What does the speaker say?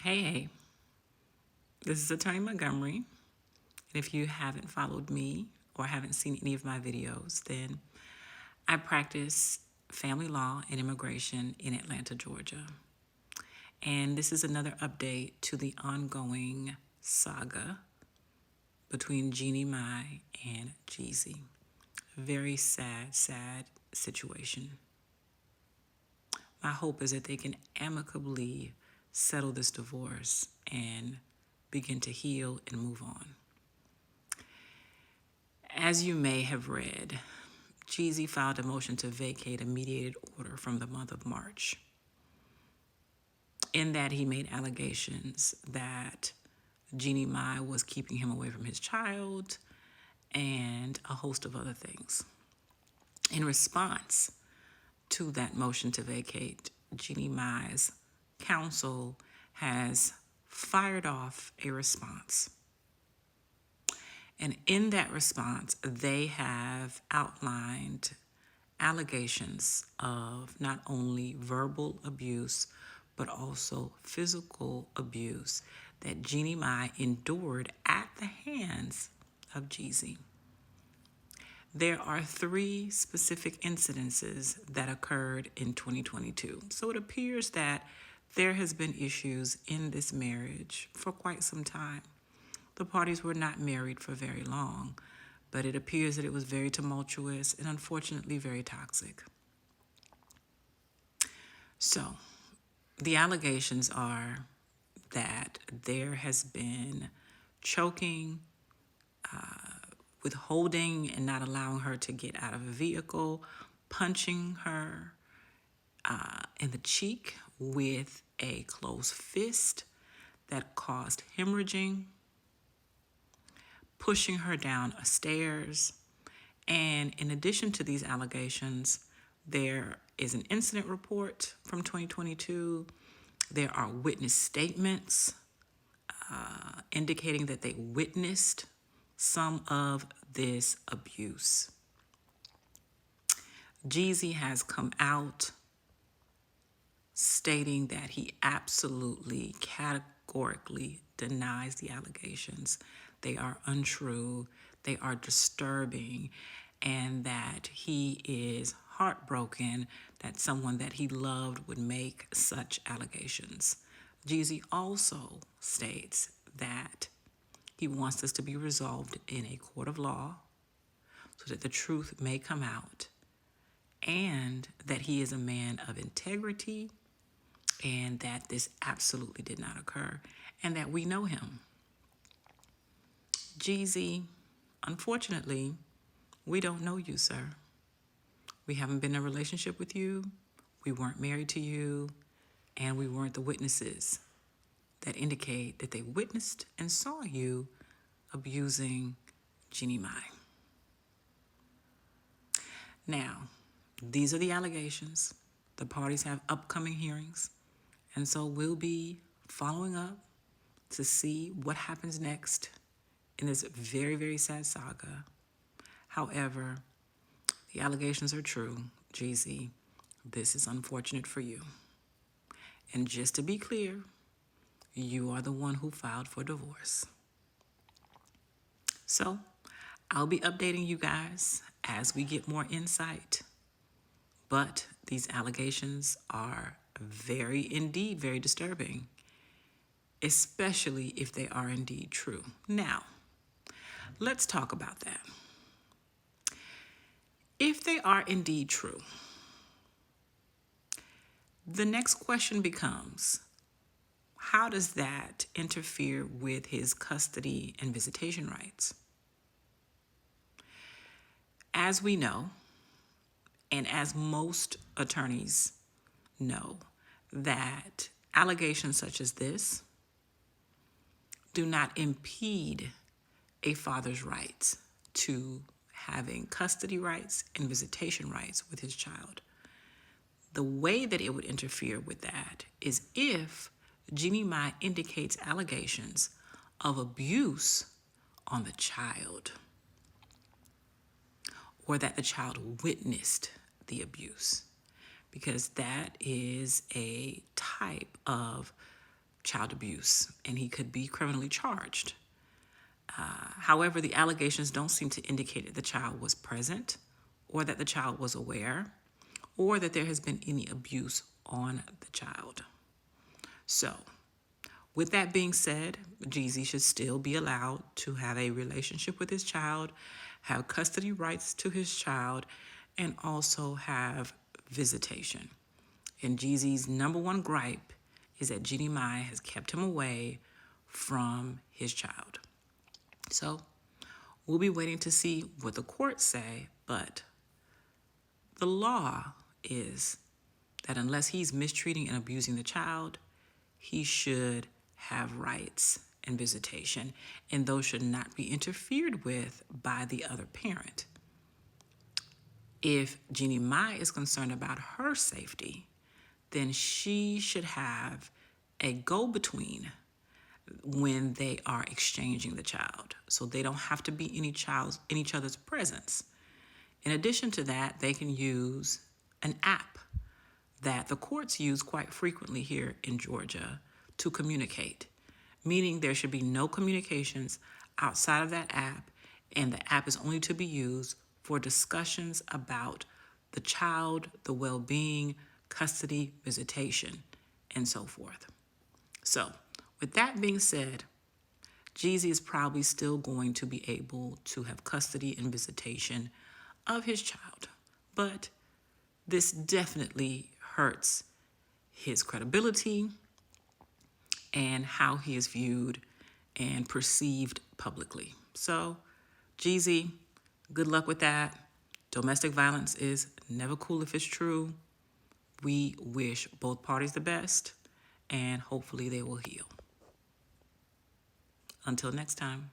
Hey, this is Attorney Montgomery. And if you haven't followed me or haven't seen any of my videos, then I practice family law and immigration in Atlanta, Georgia. And this is another update to the ongoing saga between Jeanie Mai and Jeezy. Very sad situation. My hope is that they can amicably settle this divorce and begin to heal and move on. As you may have read, Jeezy filed a motion to vacate a mediated order from the month of March. In that, he made allegations that Jeanie Mai was keeping him away from his child and a host of other things. In response to that motion to vacate, Jeanie Mai's counsel has fired off a response. And in that response, they have outlined allegations of not only verbal abuse, but also physical abuse that Jeanie Mai endured at the hands of Jeezy. There are 3 specific incidences that occurred in 2022. So it appears that there has been issues in this marriage for quite some time. The parties were not married for very long, but it appears that it was very tumultuous and unfortunately very toxic. So, the allegations are that there has been choking, withholding and not allowing her to get out of a vehicle, punching her in the cheek with a closed fist that caused hemorrhaging, pushing her down a stairs. And in addition to these allegations, there is an incident report from 2022. There are witness statements indicating that they witnessed some of this abuse. Jeezy has come out stating that he absolutely, categorically denies the allegations. They are untrue, they are disturbing, and that he is heartbroken that someone that he loved would make such allegations. Jeezy also states that he wants this to be resolved in a court of law so that the truth may come out, and that he is a man of integrity and that this absolutely did not occur and that we know him. Jeezy, unfortunately, we don't know you, sir. We haven't been in a relationship with you. We weren't married to you, and we weren't the witnesses that indicate that they witnessed and saw you abusing Jeanie Mai. Now, these are the allegations. The parties have upcoming hearings, and so we'll be following up to see what happens next in this very sad saga. However, the allegations are true. Jeezy, this is unfortunate for you. And just to be clear, you are the one who filed for divorce. So, I'll be updating you guys as we get more insight. But these allegations are very disturbing, especially if they are indeed true. Now, let's talk about that. If they are indeed true, the next question becomes, how does that interfere with his custody and visitation rights? As we know, and as most attorneys know, that allegations such as this do not impede a father's rights to having custody rights and visitation rights with his child. The way that it would interfere with that is if Jeanie Mai indicates allegations of abuse on the child, or that the child witnessed the abuse, because that is a type of child abuse, and he could be criminally charged. However, the allegations don't seem to indicate that the child was present, or that the child was aware, or that there has been any abuse on the child. So, with that being said, Jeezy should still be allowed to have a relationship with his child, have custody rights to his child, and also have visitation. And Jeezy's number one gripe is that Jeanie Mai has kept him away from his child. So we'll be waiting to see what the courts say, but the law is that unless he's mistreating and abusing the child, he should have rights and visitation, and those should not be interfered with by the other parent. If Jeanie Mai is concerned about her safety, then she should have a go-between when they are exchanging the child, so they don't have to be in each other's presence. In addition to that, they can use an app that the courts use quite frequently here in Georgia to communicate, meaning there should be no communications outside of that app, and the app is only to be used for discussions about the child, the well-being, custody, visitation, and so forth. So, with that being said, Jeezy is probably still going to be able to have custody and visitation of his child, but this definitely hurts his credibility and how he is viewed and perceived publicly. So, Jeezy, good luck with that. Domestic violence is never cool if it's true. We wish both parties the best, and hopefully they will heal. Until next time.